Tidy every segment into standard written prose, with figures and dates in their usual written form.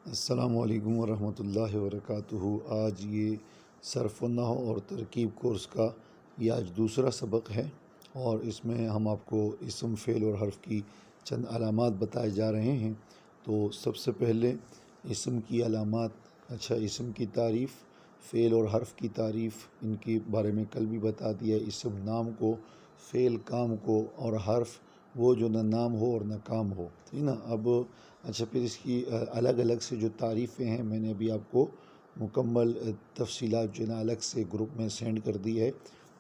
السلام علیکم ورحمۃ اللہ وبرکاتہ۔ آج یہ صرف و نحو اور ترکیب کورس کا یہ آج دوسرا سبق ہے، اور اس میں ہم آپ کو اسم، فعل اور حرف کی چند علامات بتائے جا رہے ہیں۔ تو سب سے پہلے اسم کی علامات، اسم کی تعریف، فعل اور حرف کی تعریف، ان کے بارے میں کل بھی بتا دیا۔ اسم نام کو، فعل کام کو، اور حرف وہ جو نہ نام ہو اور نہ کام ہو، ٹھیک نا۔ اب پھر اس کی الگ الگ سے جو تعریفیں ہیں، میں نے ابھی آپ کو مکمل تفصیلات جو ہے نا الگ سے گروپ میں سینڈ کر دی ہے،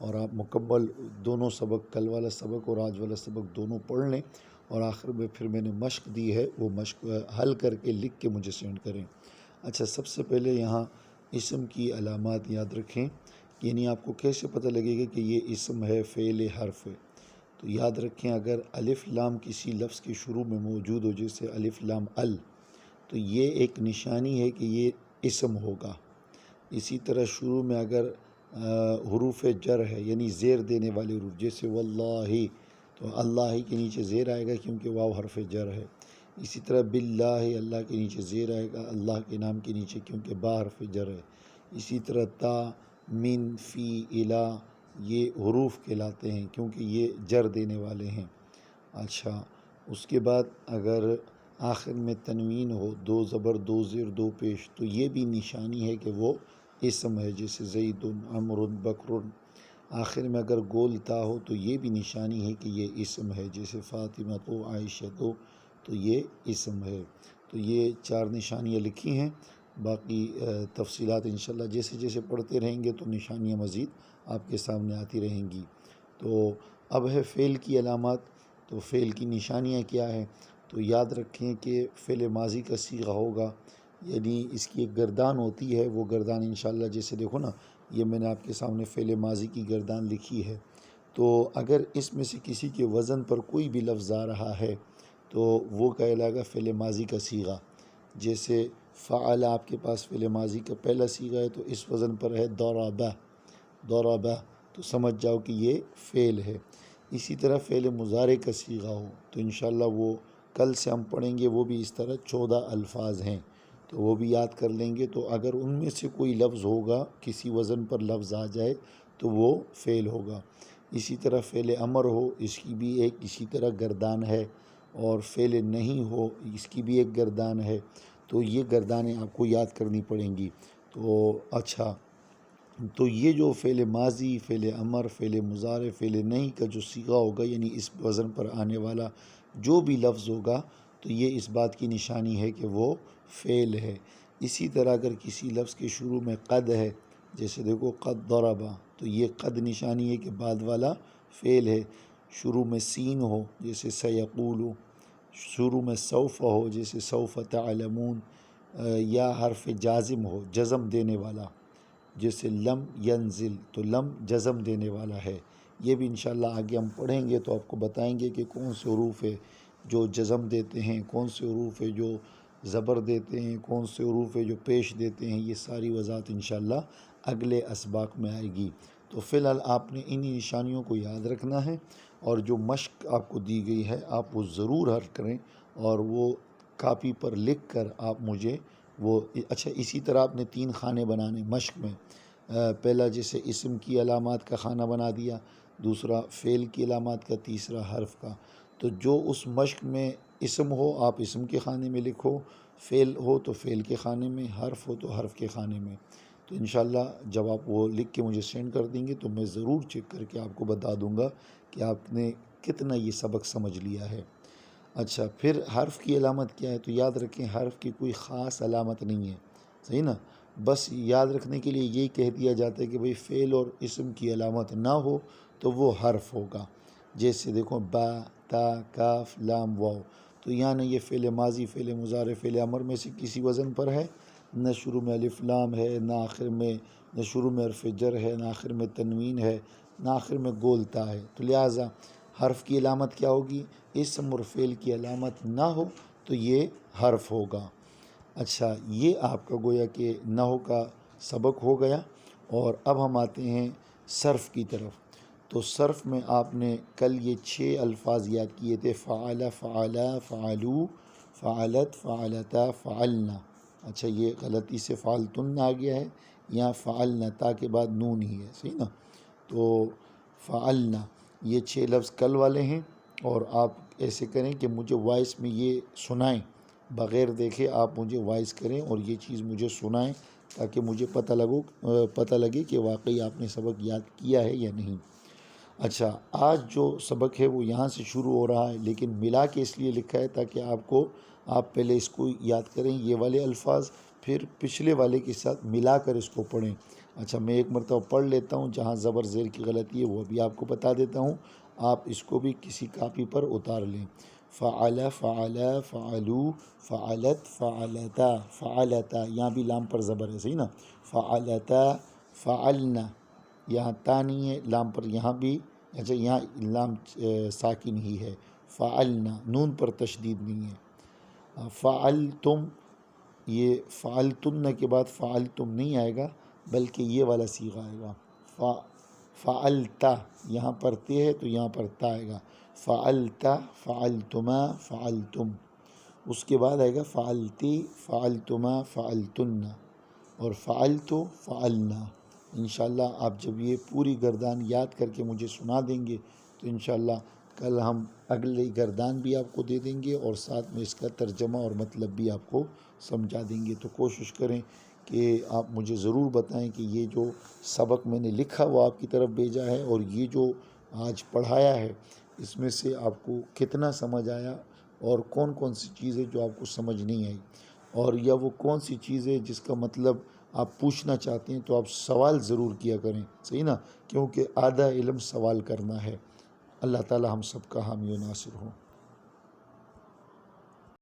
اور آپ مکمل دونوں سبق، کل والا سبق اور آج والا سبق دونوں پڑھ لیں، اور آخر میں پھر میں نے مشق دی ہے، وہ مشق حل کر کے لکھ کے مجھے سینڈ کریں۔ سب سے پہلے یہاں اسم کی علامات یاد رکھیں، یعنی آپ کو کیسے پتہ لگے گا کہ یہ اسم ہے، فعل ہے، حرف ہے۔ تو یاد رکھیں، اگر الف لام کسی لفظ کے شروع میں موجود ہو، جیسے الف لام ال، تو یہ ایک نشانی ہے کہ یہ اسم ہوگا۔ اسی طرح شروع میں اگر حروف جر ہے، یعنی زیر دینے والے حروف، جیسے واللہ، تو اللہ کے نیچے زیر آئے گا کیونکہ واو حرف جر ہے۔ اسی طرح باللہ، اللہ کے نیچے زیر آئے گا اللہ کے نام کے نیچے کیونکہ با حرف جر ہے۔ اسی طرح تا، من، فی، الا، یہ حروف کہلاتے ہیں کیونکہ یہ جر دینے والے ہیں۔ اس کے بعد اگر آخر میں تنوین ہو، دو زبر، دو زیر، دو پیش، تو یہ بھی نشانی ہے کہ وہ اسم ہے، جیسے زید، عمر، بکر۔ آخر میں اگر گول تا ہو تو یہ بھی نشانی ہے کہ یہ اسم ہے، جیسے فاطمہ، تو عائشہ، تو یہ اسم ہے۔ تو یہ چار نشانیاں لکھی ہیں، باقی تفصیلات انشاءاللہ جیسے جیسے پڑھتے رہیں گے تو نشانیاں مزید آپ کے سامنے آتی رہیں گی۔ تو اب ہے فعل کی علامات۔ تو فعل کی نشانیاں کیا ہے؟ تو یاد رکھیں کہ فعل ماضی کا صیغہ ہوگا، یعنی اس کی ایک گردان ہوتی ہے، وہ گردان انشاءاللہ جیسے دیکھو نا، یہ میں نے آپ کے سامنے فعل ماضی کی گردان لکھی ہے۔ تو اگر اس میں سے کسی کے وزن پر کوئی بھی لفظ آ رہا ہے تو وہ کہلائے گا فعل ماضی کا صیغہ۔ جیسے فعل آپ کے پاس فعل ماضی کا پہلا صیغہ ہے، تو اس وزن پر ہے ضربہ، ضربہ، تو سمجھ جاؤ کہ یہ فعل ہے۔ اسی طرح فعل مضارع کا صیغہ ہو تو انشاءاللہ وہ کل سے ہم پڑھیں گے، وہ بھی اس طرح 14 الفاظ ہیں، تو وہ بھی یاد کر لیں گے۔ تو اگر ان میں سے کوئی لفظ ہوگا، کسی وزن پر لفظ آ جائے تو وہ فعل ہوگا۔ اسی طرح فعل امر ہو، اس کی بھی ایک اسی طرح گردان ہے، اور فعل نہیں ہو، اس کی بھی ایک گردان ہے۔ تو یہ گردانیں آپ کو یاد کرنی پڑیں گی۔ تو یہ جو فعل ماضی، فعل امر، فعل مضارع، فعل نہیں کا جو صیغہ ہوگا، یعنی اس وزن پر آنے والا جو بھی لفظ ہوگا، تو یہ اس بات کی نشانی ہے کہ وہ فعل ہے۔ اسی طرح اگر کسی لفظ کے شروع میں قد ہے، جیسے دیکھو قد ضربہ، تو یہ قد نشانی ہے کہ بعد والا فعل ہے۔ شروع میں سین ہو، جیسے سیقول، شروع میں سوف ہو، جیسے سوف تعلمون، یا حرف جازم ہو، جزم دینے والا، جیسے لم ینزل، تو لم جزم دینے والا ہے۔ یہ بھی انشاءاللہ آگے ہم پڑھیں گے تو آپ کو بتائیں گے کہ کون سے حروف ہے جو جزم دیتے ہیں، کون سے حروف ہے جو زبر دیتے ہیں، کون سے حروف ہے جو پیش دیتے ہیں۔ یہ ساری وضاحت انشاءاللہ اگلے اسباق میں آئے گی۔ تو فی الحال آپ نے انہی نشانیوں کو یاد رکھنا ہے، اور جو مشق آپ کو دی گئی ہے آپ وہ ضرور حل کریں، اور وہ کاپی پر لکھ کر آپ مجھے وہ اسی طرح آپ نے 3 خانے بنانے مشق میں۔ پہلا جیسے اسم کی علامات کا خانہ بنا دیا، دوسرا فعل کی علامات کا، تیسرا حرف کا۔ تو جو اس مشق میں اسم ہو آپ اسم کے خانے میں لکھو، فعل ہو تو فعل کے خانے میں، حرف ہو تو حرف کے خانے میں۔ تو انشاءاللہ جب آپ وہ لکھ کے مجھے سینڈ کر دیں گے تو میں ضرور چیک کر کے آپ کو بتا دوں گا کہ آپ نے کتنا یہ سبق سمجھ لیا ہے۔ پھر حرف کی علامت کیا ہے؟ تو یاد رکھیں حرف کی کوئی خاص علامت نہیں ہے، صحیح نا۔ بس یاد رکھنے کے لیے یہی کہہ دیا جاتا ہے کہ بھئی فعل اور اسم کی علامت نہ ہو تو وہ حرف ہوگا۔ جیسے دیکھو با، تا، کاف، لام، واو، تو یہاں نہ یہ فعل ماضی، فعل مضارع، فعل امر میں سے کسی وزن پر ہے، نہ شروع میں الف لام ہے، نہ شروع میں حرف جر ہے، نہ آخر میں تنوین ہے، نہ آخر میں گول تا ہے۔ تو لہٰذا حرف کی علامت کیا ہوگی؟ اسم اور فعل کی علامت نہ ہو تو یہ حرف ہوگا۔ یہ آپ کا گویا کہ نحو کا سبق ہو گیا، اور اب ہم آتے ہیں صرف کی طرف۔ تو صرف میں آپ نے کل یہ 6 الفاظ یاد کیے تھے، فعل، فعلا، فعلو، فعلت، فعلتا، فعلنا، اچھا یہ غلطی سے فعلتن آ گیا ہے، یہاں فعلنا تا کے بعد نون ہی ہے، صحیح نا؟ تو فعلنا یہ 6 لفظ کل والے ہیں، اور آپ ایسے کریں کہ مجھے وائس میں یہ سنائیں، بغیر دیکھے آپ مجھے وائس کریں اور یہ چیز مجھے سنائیں تاکہ مجھے پتہ لگے کہ واقعی آپ نے سبق یاد کیا ہے یا نہیں۔ اچھا آج جو سبق ہے وہ یہاں سے شروع ہو رہا ہے، لیکن ملا کے اس لیے لکھا ہے تاکہ آپ پہلے اس کو یاد کریں یہ والے الفاظ، پھر پچھلے والے کے ساتھ ملا کر اس کو پڑھیں۔ اچھا میں ایک مرتبہ پڑھ لیتا ہوں، جہاں زبر زیر کی غلطی ہے وہ بھی آپ کو بتا دیتا ہوں، آپ اس کو بھی کسی کاپی پر اتار لیں۔ فعل، فعل، فعلو، فعلت، فعلتا، فعلتا، یہاں بھی لام پر زبر ہے، صحیح نا؟ فعلتا، فعلنا، یہاں تا نہیں ہے لام پر، یہاں بھی اچھا یہاں لام ساکن ہی ہے، فعلنا، نون پر تشدید نہیں ہے۔ فعلتم، یہ فعلتن کے بعد فعلتم نہیں آئے گا بلکہ یہ والا صیغہ آئے گا، فعلتا، یہاں پر تے ہے تو یہاں پر تا آئے گا، فعلتا، فعلتما، فعلتم، اس کے بعد آئے گا فعلتی، فعلتما، فعلتن، اور فعلتو، فعلنا۔ انشاءاللہ آپ جب یہ پوری گردان یاد کر کے مجھے سنا دیں گے تو انشاءاللہ کل ہم اگلی گردان بھی آپ کو دے دیں گے اور ساتھ میں اس کا ترجمہ اور مطلب بھی آپ کو سمجھا دیں گے۔ تو کوشش کریں کہ آپ مجھے ضرور بتائیں کہ یہ جو سبق میں نے لکھا وہ آپ کی طرف بھیجا ہے اور یہ جو آج پڑھایا ہے اس میں سے آپ کو کتنا سمجھ آیا، اور کون کون سی چیزیں جو آپ کو سمجھ نہیں آئی، اور یا وہ کون سی چیز ہے جس کا مطلب آپ پوچھنا چاہتے ہیں تو آپ سوال ضرور کیا کریں، صحیح نا؟ کیونکہ آدھا علم سوال کرنا ہے۔ اللہ تعالی ہم سب کا حامی و ناصر ہوں۔